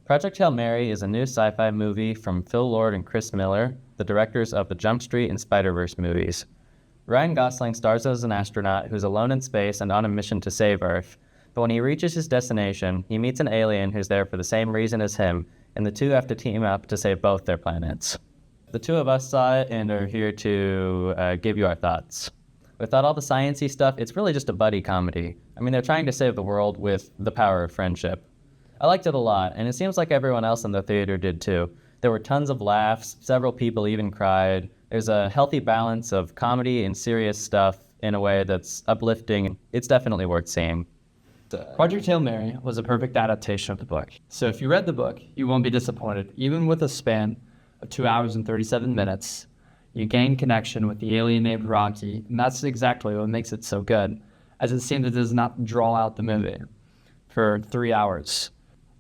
Project Hail Mary is a new sci-fi movie from Phil Lord and Chris Miller, the directors of the Jump Street and Spider-Verse movies. Ryan Gosling stars as an astronaut who's alone in space and on a mission to save Earth. But when he reaches his destination, he meets an alien who's there for the same reason as him, and the two have to team up to save both their planets. The two of us saw it and are here to give you our thoughts. Without all the sciencey stuff, it's really just a buddy comedy. I mean, they're trying to save the world with the power of friendship. I liked it a lot, and it seems like everyone else in the theater did too. There were tons of laughs, several people even cried. There's a healthy balance of comedy and serious stuff in a way that's uplifting. It's definitely worth seeing. Project Hail Mary was a perfect adaptation of the book. So if you read the book, you won't be disappointed. Even with a span of 2 hours and 37 minutes, you gain connection with the alien named Rocky, and that's exactly what makes it so good, as it seems it does not draw out the movie for 3 hours.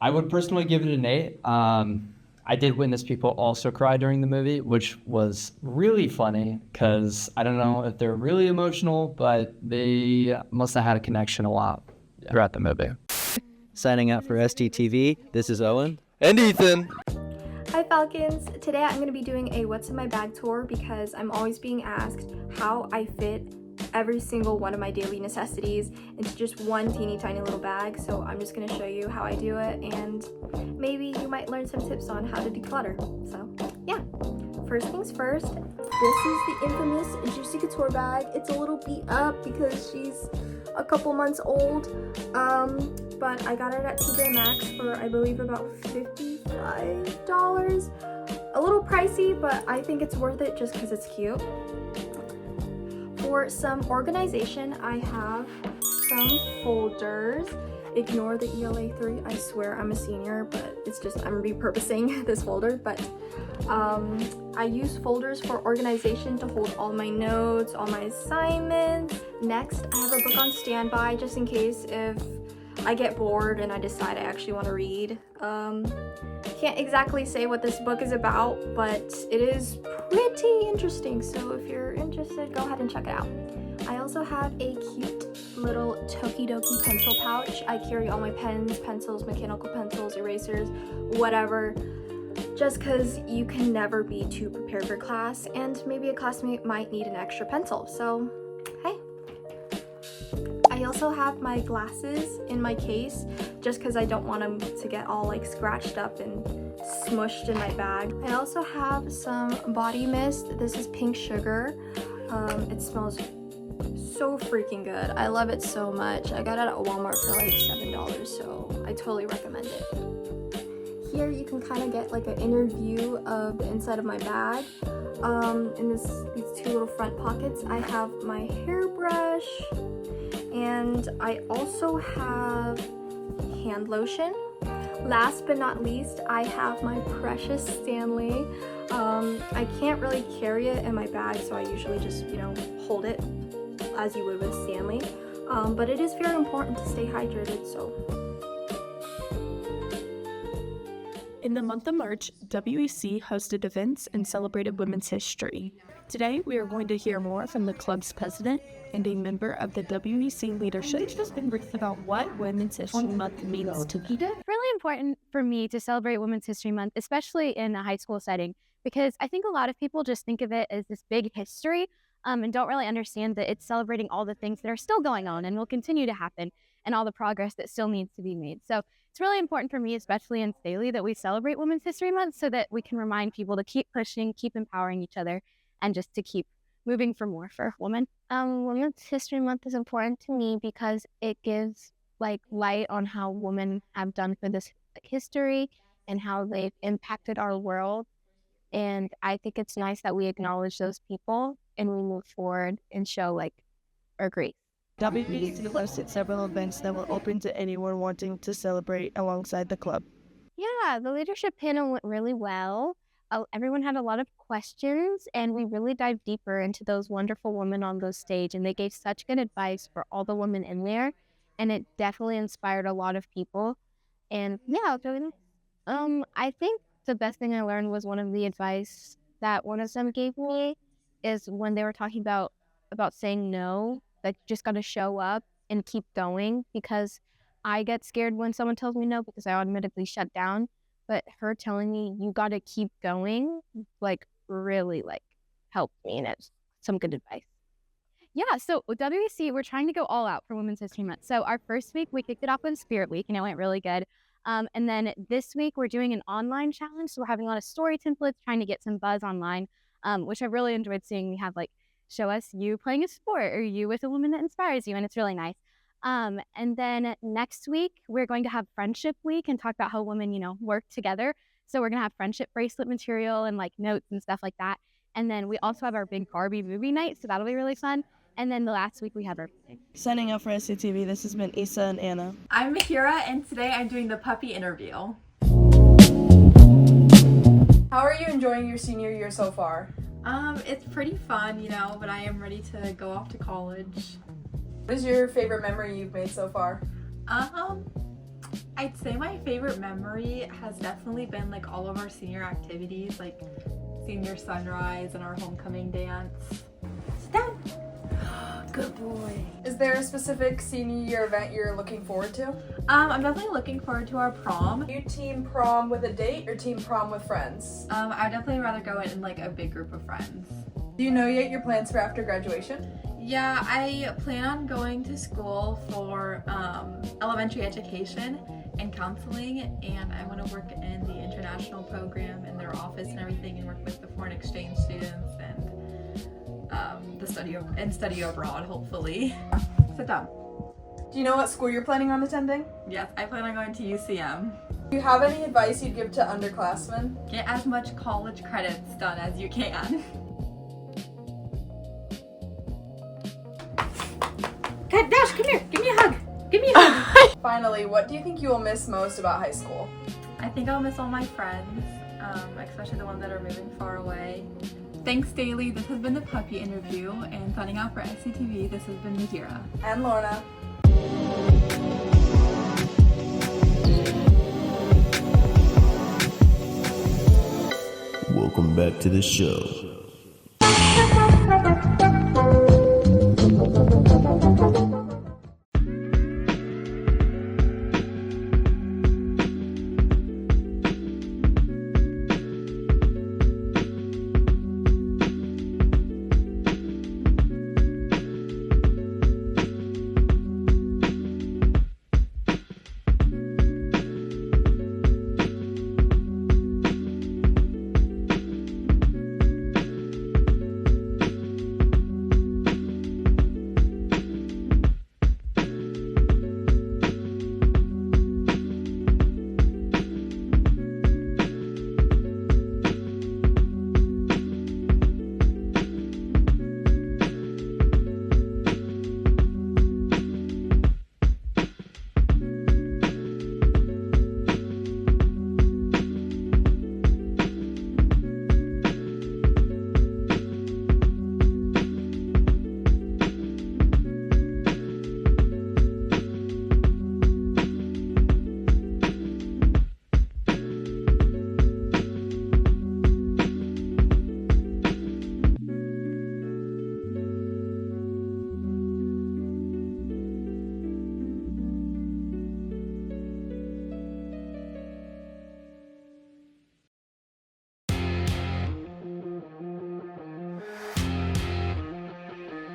I would personally give it an 8. I did witness people also cry during the movie, which was really funny because I don't know if they're really emotional, but they must have had a connection a lot throughout the movie. Signing out for STTV, this is Owen. And Ethan. Hi Falcons! Today I'm going to be doing a What's in My Bag tour because I'm always being asked how I fit every single one of my daily necessities into just one teeny tiny little bag. So I'm just going to show you how I do it, and maybe you might learn some tips on how to declutter. So yeah, first things first, this is the infamous Juicy Couture bag. It's a little beat up because she's a couple months old, but I got it at TJ Maxx for I believe about $55. A little pricey, but I think it's worth it just because it's cute. For some organization, I have some folders. Ignore the ELA 3, I swear I'm a senior, but it's just I'm repurposing this folder. But I use folders for organization to hold all my notes, all my assignments. Next, I have a book on standby just in case if I get bored and I decide I actually want to read. Can't exactly say what this book is about, but it is pretty interesting, so if you're interested, go ahead and check it out. I also have a cute little Tokidoki pencil pouch. I carry all my pens, pencils, mechanical pencils, erasers, whatever, just because you can never be too prepared for class, and maybe a classmate might need an extra pencil, so hey. I also have my glasses in my case just because I don't want them to get all like scratched up and smushed in my bag. I also have some body mist. This is pink sugar. It smells so freaking good. I love it so much. I got it at Walmart for like $7, so I totally recommend it. Here you can kind of get like an inner view of the inside of my bag. In these two little front pockets, I have my hairbrush, and I also have hand lotion. Last but not least, I have my precious Stanley. I can't really carry it in my bag, so I usually just, hold it as you would with Stanley. But it is very important to stay hydrated, so. In the month of March, WEC hosted events and celebrated women's history. Today, we are going to hear more from the club's president and a member of the WEC leadership about what Women's History Month means to them. It's really important for me to celebrate Women's History Month, especially in a high school setting, because I think a lot of people just think of it as this big history and don't really understand that it's celebrating all the things that are still going on and will continue to happen and all the progress that still needs to be made. So it's really important for me, especially in Staley, that we celebrate Women's History Month so that we can remind people to keep pushing, keep empowering each other, and just to keep moving for more for women. Women's History Month is important to me because it gives light on how women have done for this history and how they've impacted our world. And I think it's nice that we acknowledge those people and we move forward and show our grace. WEC hosted several events that were open to anyone wanting to celebrate alongside the club. Yeah, the leadership panel went really well. Everyone had a lot of questions, and we really dived deeper into those wonderful women on the stage, and they gave such good advice for all the women in there, and it definitely inspired a lot of people. And yeah, I think the best thing I learned was one of the advice that one of them gave me is when they were talking about saying no, that you just got to show up and keep going, because I get scared when someone tells me no because I automatically shut down. but her telling me you got to keep going, like really like helped me, and it's some good advice. Yeah, so with WEC, we're trying to go all out for Women's History Month. So our first week, we kicked it off with Spirit Week, and it went really good. And then this week, we're doing an online challenge. So we're having a lot of story templates, trying to get some buzz online, which I really enjoyed seeing. We have like, show us you playing a sport or you with a woman that inspires you, and it's really nice. And then next week, we're going to have Friendship Week and talk about how women, work together. So we're going to have friendship bracelet material and like notes and stuff like that. And then we also have our big Barbie movie night, so that'll be really fun. And then the last week we have our Signing up for STTV, this has been Issa and Anna. I'm Mahira, and today I'm doing the puppy interview. How are you enjoying your senior year so far? It's pretty fun, but I am ready to go off to college. What is your favorite memory you've made so far? I'd say my favorite memory has definitely been like all of our senior activities, like senior sunrise and our homecoming dance. Sit down. Good boy. Is there a specific senior year event you're looking forward to? I'm definitely looking forward to our prom. Are you team prom with a date or team prom with friends? I'd definitely rather go in like a big group of friends. Do you know yet your plans for after graduation? Yeah, I plan on going to school for elementary education and counseling, and I want to work in the international program in their office and everything, and work with the foreign exchange students and study abroad, hopefully. Sit down. Do you know what school you're planning on attending? Yes, I plan on going to UCM. Do you have any advice you'd give to underclassmen? Get as much college credits done as you can. Okay, Dash, come here. Give me a hug. Give me a hug. Finally, what do you think you will miss most about high school? I think I'll miss all my friends, especially the ones that are moving far away. Thanks, Daily. This has been the puppy interview, and signing out for STTV, this has been Mahira. And Lorna. Welcome back to the show.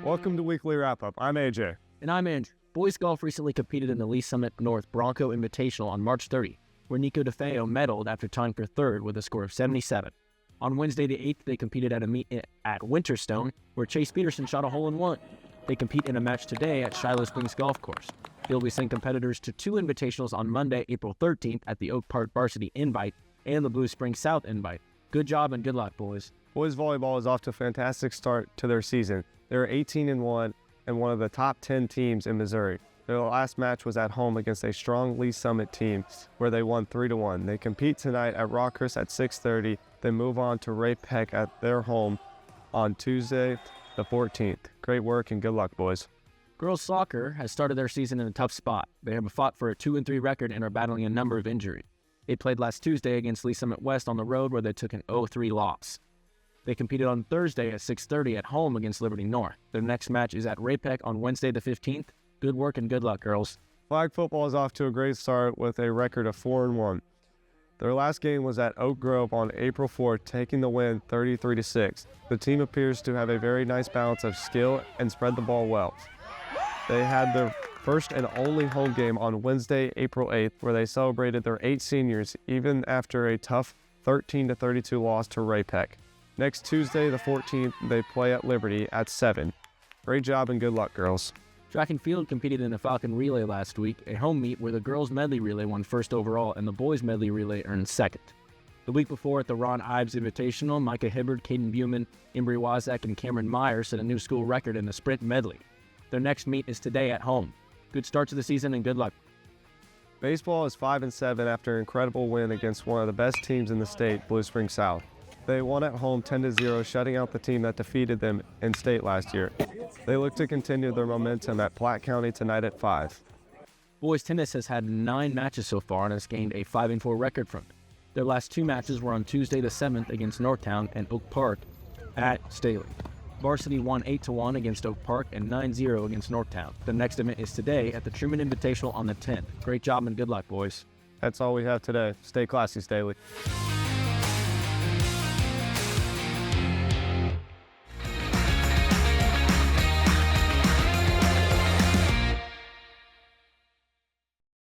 Welcome to Weekly Wrap-Up. I'm AJ. And I'm Andrew. Boys golf recently competed in the Lee Summit North Bronco Invitational on March 30, where Nico DeFeo medaled after tying for third with a score of 77. On Wednesday the 8th, they competed at a meet at Winterstone, where Chase Peterson shot a hole-in-one. They compete in a match today at Shiloh Springs Golf Course. They'll be sending competitors to 2 invitationals on Monday, April 13th at the Oak Park Varsity Invite and the Blue Springs South Invite. Good job and good luck, boys. Boys volleyball is off to a fantastic start to their season. They're 18-1 and one of the top 10 teams in Missouri. Their last match was at home against a strong Lee Summit team where they won 3-1. They compete tonight at Rockhurst at 6:30, then move on to Ray Peck at their home on Tuesday the 14th. Great work and good luck, boys. Girls soccer has started their season in a tough spot. They have fought for a 2-3 record and are battling a number of injuries. They played last Tuesday against Lee Summit West on the road where they took an 0-3 loss. They competed on Thursday at 6:30 at home against Liberty North. Their next match is at Ray Peck on Wednesday the 15th. Good work and good luck, girls. Flag football is off to a great start with a record of 4-1. Their last game was at Oak Grove on April 4th, taking the win 33-6. The team appears to have a very nice balance of skill and spread the ball well. They had their first and only home game on Wednesday, April 8th, where they celebrated their 8 seniors even after a tough 13-32 loss to Ray-Peck. Next Tuesday, the 14th, they play at Liberty at 7. Great job and good luck, girls. Track and field competed in the Falcon Relay last week, a home meet where the girls' medley relay won first overall and the boys' medley relay earned second. The week before at the Ron Ives Invitational, Micah Hibbard, Caden Buman, Embry Wazak, and Cameron Meyer set a new school record in the sprint medley. Their next meet is today at home. Good start to the season and good luck. Baseball is 5-7 after an incredible win against one of the best teams in the state, Blue Springs South. They won at home 10-0, shutting out the team that defeated them in state last year. They look to continue their momentum at Platte County tonight at 5. Boys tennis has had 9 matches so far and has gained a 5-4 record from it. Their last 2 matches were on Tuesday the 7th against Northtown and Oak Park at Staley. Varsity won 8-1 against Oak Park and 9-0 against Northtown. The next event is today at the Truman Invitational on the 10th. Great job and good luck, boys. That's all we have today. Stay classy, Staley.